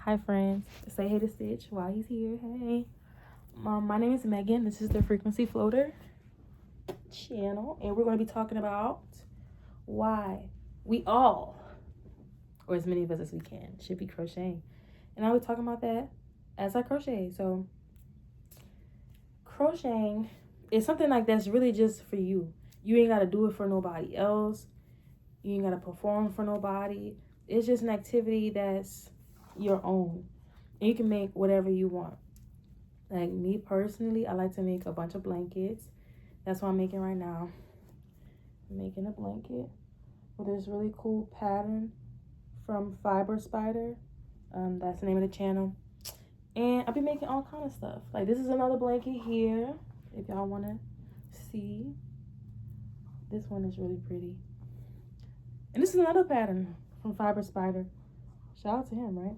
Hi friends, say hey to Stitch while he's here. Hey, my name is Megan. This is the Frequency Floater channel, and we're going to be talking about why we all, or as many of us as we can, should be crocheting. And I'll be talking about that as I crochet. So crocheting is something like that's really just for you. You ain't got to do it for nobody else. You ain't got to perform for nobody. It's just an activity that's your own. And you can make whatever you want. Like me personally, I like to make a bunch of blankets. That's what I'm making right now. I'm making a blanket with this really cool pattern from Fiber Spider. That's the name of the channel. And I'll be making all kind of stuff. Like this is another blanket here, if y'all want to see. This one is really pretty. And this is another pattern from Fiber Spider. Shout out to him, right?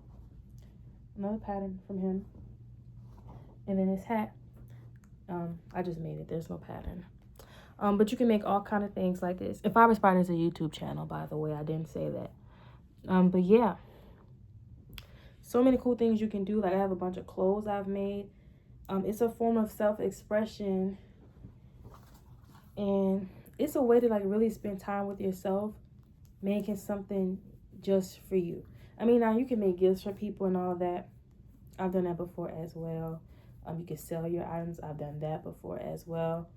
Another pattern from him. And then his hat. I just made it. There's no pattern. But you can make all kind of things like this. And Fiber Spider is a YouTube channel, by the way. I didn't say that. But yeah. So many cool things you can do. Like I have a bunch of clothes I've made. It's a form of self-expression. And it's a way to like really spend time with yourself. Making something just for you. I mean, now you can make gifts for people and all that. I've done that before as well. You can sell your items. I've done that before as well.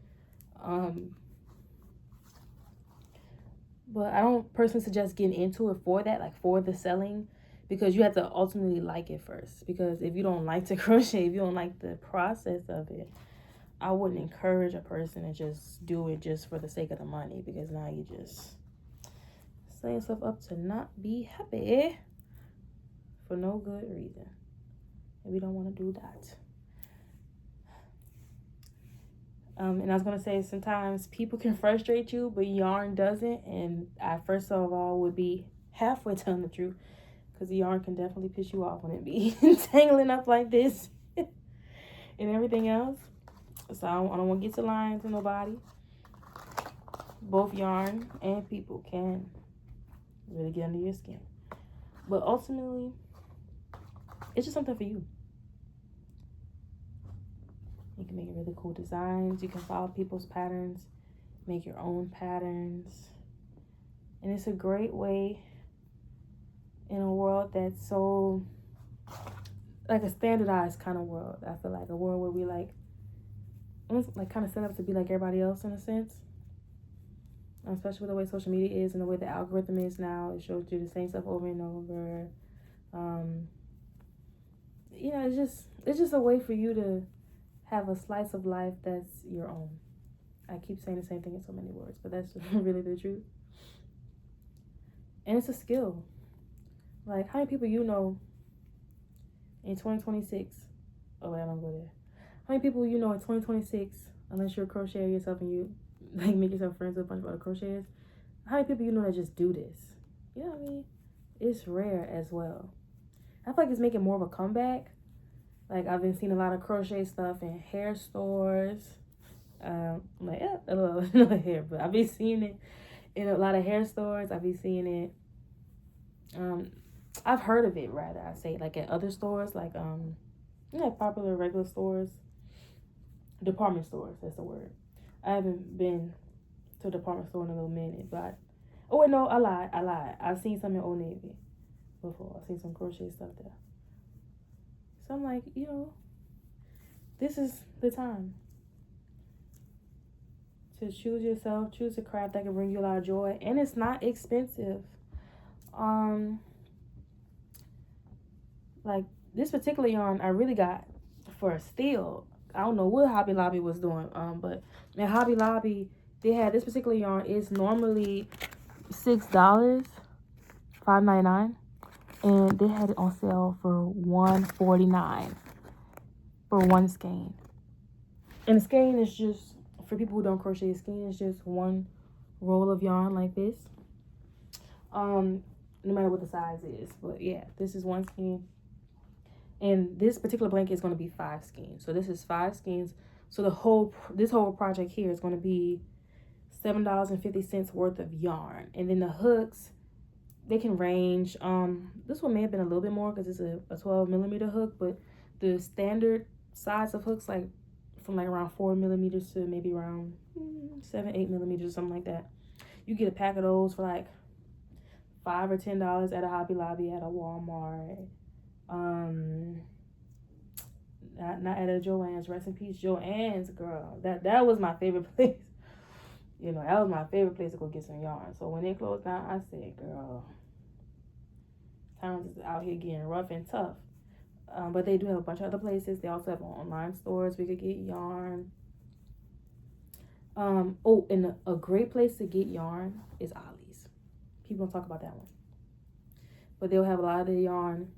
But I don't personally suggest getting into it for that, like for the selling, because you have to ultimately like it first. Because if you don't like to crochet, if you don't like the process of it, I wouldn't encourage a person to just do it just for the sake of the money, because now you just set yourself up to not be happy for no good reason. And we don't want to do that. And I was going to say, sometimes people can frustrate you, but yarn doesn't. And I, first of all, would be halfway telling the truth, because the yarn can definitely piss you off when it be tangling up like this and everything else. So I don't want to get to lying to nobody. Both yarn and people can really get under your skin. But ultimately, it's just something for you. You can make really cool designs. You can follow people's patterns, make your own patterns. And it's a great way in a world that's so, like a standardized kind of world. I feel like a world where we like, almost like kind of set up to be like everybody else in a sense. Especially with the way social media is and the way the algorithm is now. It shows you the same stuff over and over. Yeah, it's just a way for you to have a slice of life that's your own. I keep saying the same thing in so many words, but that's really the truth. And it's a skill. Like, how many people you know in 2026? Oh, wait, I don't go there. How many people you know in 2026, unless you're a crocheter yourself and you like make yourself friends with a bunch of other crocheters, how many people you know that just do this? You know what I mean? It's rare as well. I feel like it's making more of a comeback. Like, I've been seeing a lot of crochet stuff in hair stores. Like, yeah, a little hair, but I've been seeing it in a lot of hair stores. I've been seeing it. I've heard of it, rather, I say, like at other stores, like, popular regular stores. Department stores, that's the word. I haven't been to a department store in a little minute, but oh wait, no, I lied. I've seen some in Old Navy before. I've seen some crochet stuff there. So I'm like, this is the time to choose yourself, choose a craft that can bring you a lot of joy, and it's not expensive. Like this particular yarn I really got for a steal. I don't know what Hobby Lobby was doing, but at Hobby Lobby they had this particular yarn. It's normally $6, $5.99, and they had it on sale for $1.49 for one skein. And the skein is just, for people who don't crochet, a skein is just one roll of yarn like this. No matter what the size is, but yeah, this is one skein. And this particular blanket is going to be 5 skeins. So this is 5 skeins. So this whole project here is going to be $7.50 worth of yarn. And then the hooks They can range. This one may have been a little bit more because it's a 12 millimeter hook, but the standard size of hooks, like from like around 4 millimeters to maybe around 7-8 millimeters, something like that. You get a pack of those for like $5 or $10 at a Hobby Lobby, at a Walmart. Not at a Joann's. Rest in peace, Joann's, girl. That was my favorite place. You know, that was my favorite place to go get some yarn. So when they closed down, I said, girl, times is out here getting rough and tough. But they do have a bunch of other places. They also have online stores we could get yarn. And a great place to get yarn is Ollie's. People don't talk about that one. But they'll have a lot of the yarn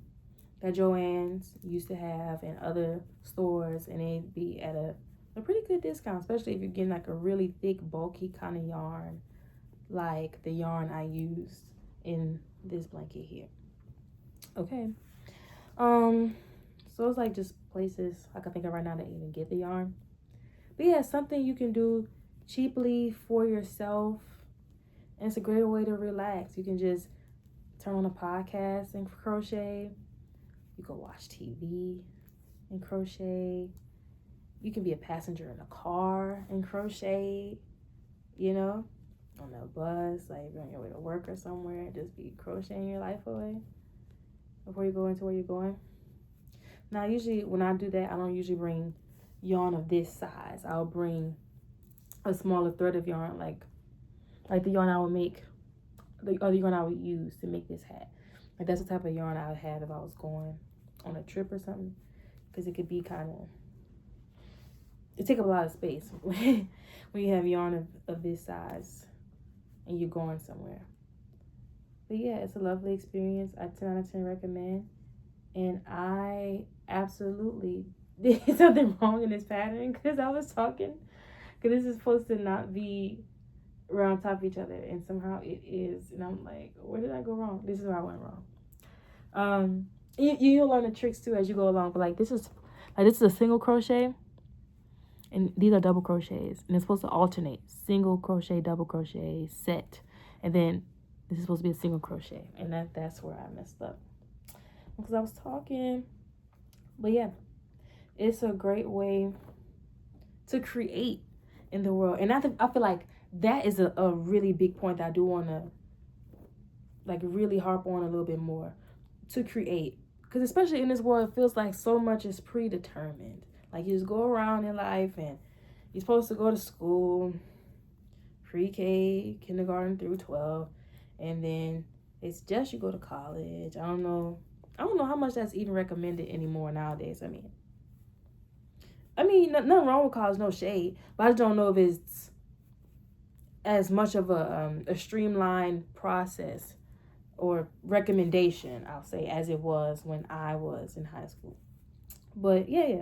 that Joann's used to have and other stores, and they'd be at a pretty good discount, especially if you're getting like a really thick, bulky kind of yarn, like the yarn I used in this blanket here. Okay. So it's like just places I can think of right now to even get the yarn. But yeah, something you can do cheaply for yourself, and it's a great way to relax. You can just turn on a podcast and crochet. You can watch TV and crochet. You can be a passenger in a car and crochet, you know, on a bus, like you're on your way to work or somewhere, just be crocheting your life away before you go into where you're going. Now, usually when I do that, I don't usually bring yarn of this size. I'll bring a smaller thread of yarn, like the yarn I would make, the other yarn I would use to make this hat. Like that's the type of yarn I would have if I was going on a trip or something, because it could be kind of, it take up a lot of space when you have yarn of this size and you're going somewhere. But yeah, it's a lovely experience. I 10 out of 10 recommend. And I absolutely did something wrong in this pattern because I was talking, because this is supposed to not be around top of each other, and somehow it is. And I'm like, where did I go wrong? This is where I went wrong. You'll learn the tricks too as you go along. But like this is a single crochet, and these are double crochets, and it's supposed to alternate single crochet, double crochet, set, and then this is supposed to be a single crochet, and that's where I messed up because I was talking. But yeah, it's a great way to create in the world, and I feel like that is a really big point that I do want to like really harp on a little bit more, to create, because especially in this world, it feels like so much is predetermined. Like you just go around in life and you're supposed to go to school, pre-K, kindergarten through 12, and then it's just you go to college. I don't know how much that's even recommended anymore nowadays. I mean, nothing wrong with college, no shade, but I just don't know if it's as much of a streamlined process or recommendation, I'll say, as it was when I was in high school. But yeah.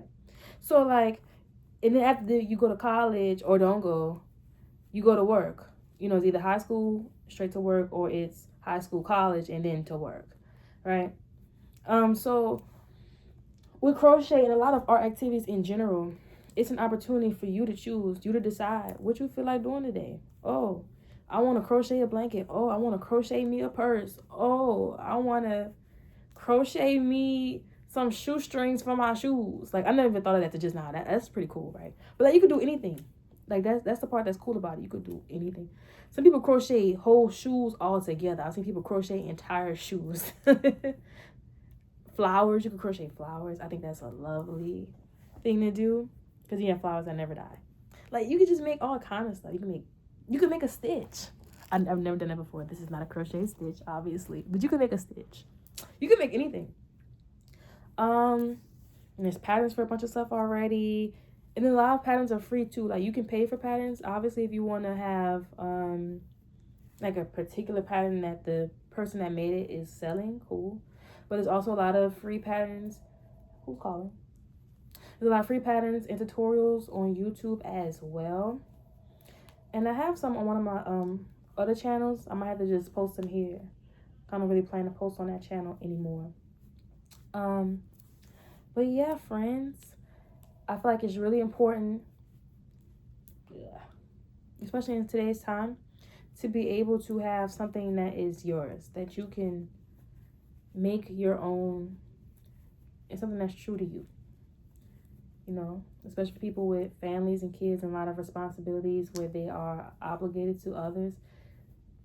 So like, and then after you go to college or don't go, you go to work. You know, it's either high school straight to work, or it's high school, college, and then to work, right? So with crochet and a lot of art activities in general, it's an opportunity for you to choose, you to decide what you feel like doing today. Oh, I want to crochet a blanket. Oh, I want to crochet me a purse. Oh, I want to crochet me some shoestrings for my shoes. Like, I never even thought of that to just now. That's pretty cool, right? But like, you could do anything. Like, that's the part that's cool about it. You could do anything. Some people crochet whole shoes all together. I've seen people crochet entire shoes. Flowers, you can crochet flowers. I think that's a lovely thing to do, because you have flowers that never die. Like, you could just make all kind of stuff. You could make a stitch. I've never done that before. This is not a crochet stitch, obviously, but you could make a stitch. You could make anything. And there's patterns for a bunch of stuff already, and then a lot of patterns are free too. Like, you can pay for patterns, obviously, if you want to have like a particular pattern that the person that made it is selling. Cool. But there's also a lot of free patterns. Who's calling? There's a lot of free patterns and tutorials on YouTube as well. And I have some on one of my other channels. I might have to just post them here. I don't really plan to post on that channel anymore. But yeah, friends, I feel like it's really important, especially in today's time, to be able to have something that is yours, that you can make your own, and something that's true to you. You know, especially for people with families and kids and a lot of responsibilities where they are obligated to others.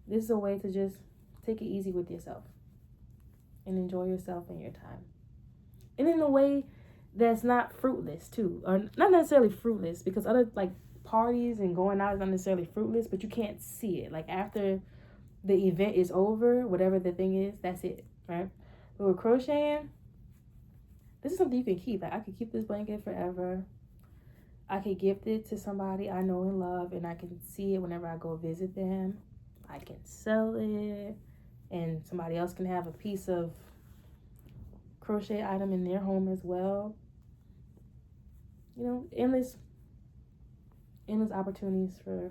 This is a way to just take it easy with yourself and enjoy yourself and your time. And in a way that's not fruitless too, or not necessarily fruitless, because other like parties and going out is not necessarily fruitless, but you can't see it. Like after the event is over, whatever the thing is, that's it, right? But with crocheting, this is something you can keep. Like, I could keep this blanket forever. I could gift it to somebody I know and love, and I can see it whenever I go visit them. I can sell it, and somebody else can have a piece of crochet item in their home as well. You know, endless opportunities for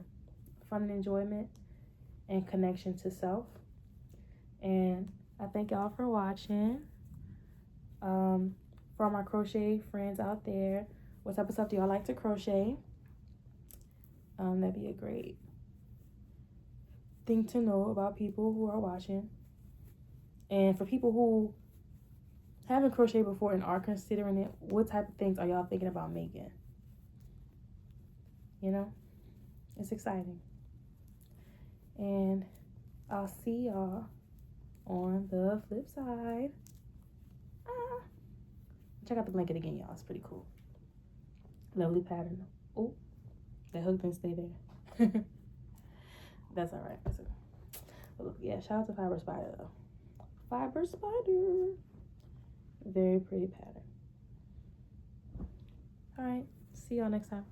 fun and enjoyment and connection to self. And I thank y'all for watching. For all my crochet friends out there, what type of stuff do y'all like to crochet? That'd be a great thing to know about people who are watching. And for people who haven't crocheted before and are considering it, what type of things are y'all thinking about making? You know, it's exciting. And I'll see y'all on the flip side. Check out the blanket again, y'all. It's pretty cool. Lovely pattern. Oh, that hook didn't stay there. That's all right. That's okay. But look, yeah, shout out to Fiber Spider though. Fiber Spider. Very pretty pattern. All right. See y'all next time.